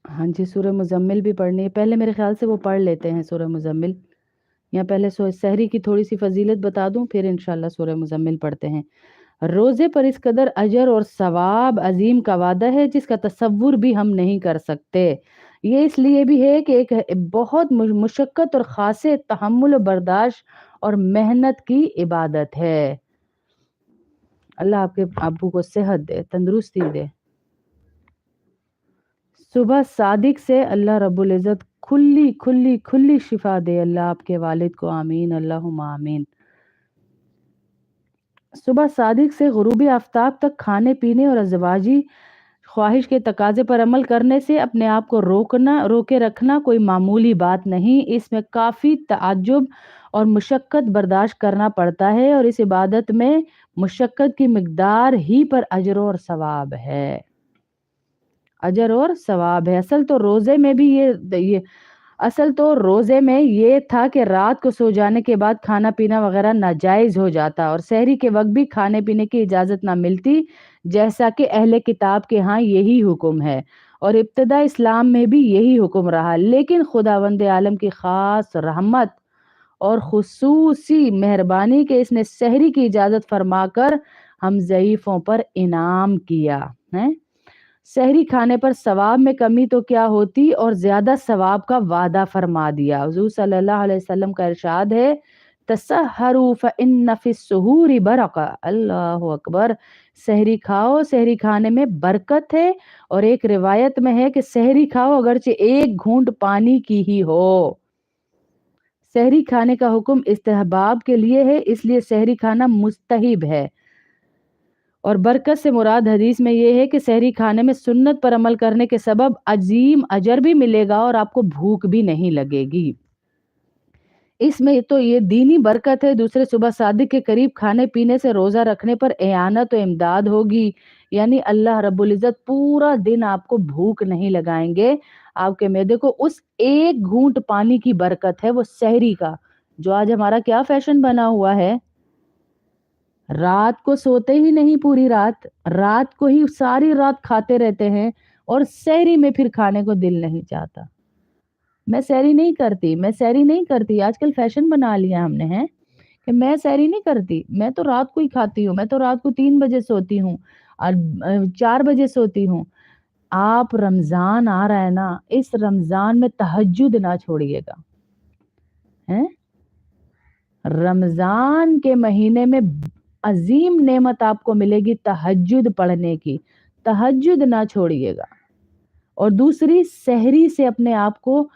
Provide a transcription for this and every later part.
ہاں جی، سورہ مزمل بھی پڑھنی ہے، پہلے میرے خیال سے وہ پڑھ لیتے ہیں سورہ مزمل، یا پہلے سحری کی تھوڑی سی فضیلت بتا دوں پھر انشاءاللہ سورہ مزمل پڑھتے ہیں۔ روزے پر اس قدر اجر اور ثواب عظیم کا وعدہ ہے جس کا تصور بھی ہم نہیں کر سکتے۔ یہ اس لیے بھی ہے کہ ایک بہت مشقت اور خاصے تحمل و برداشت اور محنت کی عبادت ہے۔ اللہ آپ کے ابو کو صحت دے، تندرستی دے۔ صبح صادق سے اللہ رب العزت کھلی کھلی کھلی شفا دے اللہ آپ کے والد کو، آمین اللہم آمین۔ صبح صادق سے غروب آفتاب تک کھانے پینے اور ازواجی خواہش کے تقاضے پر عمل کرنے سے اپنے آپ کو روکے رکھنا کوئی معمولی بات نہیں، اس میں کافی تعجب اور مشقت برداشت کرنا پڑتا ہے، اور اس عبادت میں مشقت کی مقدار ہی پر اجر اور ثواب ہے۔ اجر اور ثواب ہے۔ اصل تو روزے میں یہ تھا کہ رات کو سو جانے کے بعد کھانا پینا وغیرہ ناجائز ہو جاتا اور سحری کے وقت بھی کھانے پینے کی اجازت نہ ملتی، جیسا کہ اہل کتاب کے ہاں یہی حکم ہے، اور ابتدا اسلام میں بھی یہی حکم رہا، لیکن خداوند عالم کی خاص رحمت اور خصوصی مہربانی کہ اس نے سحری کی اجازت فرما کر ہم ضعیفوں پر انعام کیا ہے۔ سحری کھانے پر ثواب میں کمی تو کیا ہوتی اور زیادہ ثواب کا وعدہ فرما دیا۔ حضور صلی اللہ علیہ وسلم کا ارشاد ہے، تسحروا فإن فی السحور برکہ، اللہ اکبر، سحری کھاؤ، سحری کھانے میں برکت ہے، اور ایک روایت میں ہے کہ سحری کھاؤ اگرچہ ایک گھونٹ پانی کی ہی ہو۔ سحری کھانے کا حکم استحباب کے لیے ہے، اس لیے سحری کھانا مستحب ہے، اور برکت سے مراد حدیث میں یہ ہے کہ سحری کھانے میں سنت پر عمل کرنے کے سبب عظیم اجر بھی ملے گا اور آپ کو بھوک بھی نہیں لگے گی۔ اس میں تو یہ دینی برکت ہے، دوسرے صبح صادق کے قریب کھانے پینے سے روزہ رکھنے پر اعانت و امداد ہوگی، یعنی اللہ رب العزت پورا دن آپ کو بھوک نہیں لگائیں گے، آپ کے معدے کو اس ایک گھونٹ پانی کی برکت ہے، وہ سحری کا، جو آج ہمارا کیا فیشن بنا ہوا ہے، رات کو سوتے ہی نہیں، پوری رات کو ہی ساری رات کھاتے رہتے ہیں، اور سحری میں پھر کھانے کو دل نہیں چاہتا۔ میں سحری نہیں کرتی، آج کل فیشن بنا لیا ہم نے ہے کہ میں سحری نہیں کرتی، میں تو رات کو ہی کھاتی ہوں، میں تو رات کو 3 بجے سوتی ہوں اور 4 بجے سوتی ہوں۔ آپ رمضان آ رہا ہے نا، اس رمضان میں تہجد نہ چھوڑیے گا، رمضان کے مہینے میں عظیم نعمت آپ کو ملے گی تہجد پڑھنے کی، تہجد نہ چھوڑیے گا، اور دوسری سحری سے اپنے آپ کو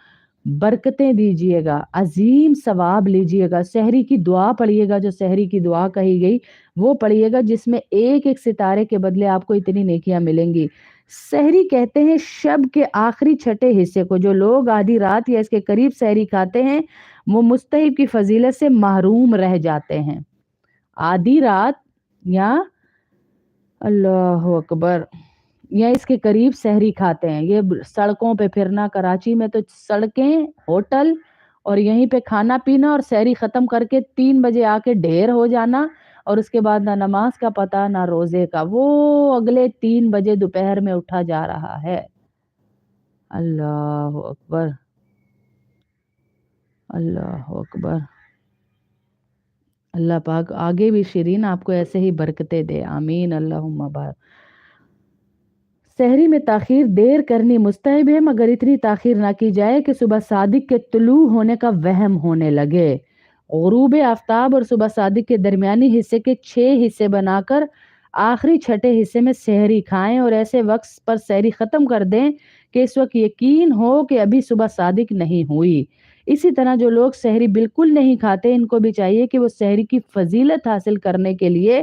برکتیں دیجیے گا، عظیم ثواب لیجیے گا، سحری کی دعا پڑھیے گا، جو سحری کی دعا کہی گئی وہ پڑھیے گا، جس میں ایک ایک ستارے کے بدلے آپ کو اتنی نیکیاں ملیں گی۔ سحری کہتے ہیں شب کے آخری چھٹے حصے کو، جو لوگ آدھی رات یا اس کے قریب سحری کھاتے ہیں وہ مستحب کی فضیلت سے محروم رہ جاتے ہیں۔ آدھی رات یا اللہ اکبر یا اس کے قریب سحری کھاتے ہیں، یہ سڑکوں پہ پھرنا، کراچی میں تو سڑکیں، ہوٹل، اور یہیں پہ کھانا پینا اور سحری ختم کر کے 3 بجے آ کے ڈھیر ہو جانا، اور اس کے بعد نہ نماز کا پتہ نہ روزے کا، وہ اگلے 3 بجے دوپہر میں اٹھا جا رہا ہے۔ اللہ اکبر، اللہ اکبر، اللہ پاک آگے بھی شیرین آپ کو ایسے ہی برکتیں دے، آمین اللہم بارک۔ سحری میں تاخیر دیر کرنی مستحب ہے، مگر اتنی تاخیر نہ کی جائے کہ صبح صادق کے طلوع ہونے کا وہم ہونے لگے۔ غروب آفتاب اور صبح صادق کے درمیانی حصے کے 6 حصے بنا کر آخری چھٹے حصے میں سحری کھائیں، اور ایسے وقت پر سحری ختم کر دیں کہ اس وقت یقین ہو کہ ابھی صبح صادق نہیں ہوئی۔ اسی طرح جو لوگ سحری بالکل نہیں کھاتے، ان کو بھی چاہیے کہ وہ سحری کی فضیلت حاصل کرنے کے لیے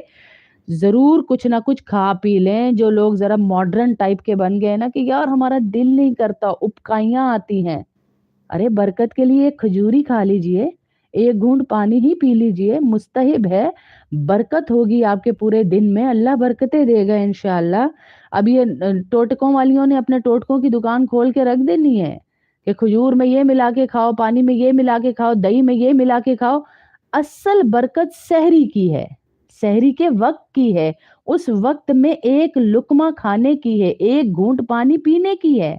ضرور کچھ نہ کچھ کھا پی لیں۔ جو لوگ ذرا ماڈرن ٹائپ کے بن گئے نا کہ یار ہمارا دل نہیں کرتا، اپکائیاں آتی ہیں، ارے برکت کے لیے ایک کھجوری کھا لیجئے، ایک گھونٹ پانی ہی پی لیجئے، مستحب ہے، برکت ہوگی آپ کے پورے دن میں، اللہ برکتیں دے گا انشاءاللہ۔ اب یہ ٹوٹکوں والیوں نے اپنے ٹوٹکوں کی دکان کھول کے رکھ دینی ہے کہ کھجور میں یہ ملا کے کھاؤ، پانی میں یہ ملا کے کھاؤ، دہی میں یہ ملا کے کھاؤ۔ اصل برکت سحری کی ہے، سحری کے وقت کی ہے، اس وقت میں ایک لقمہ کھانے کی ہے، ایک گھونٹ پانی پینے کی ہے۔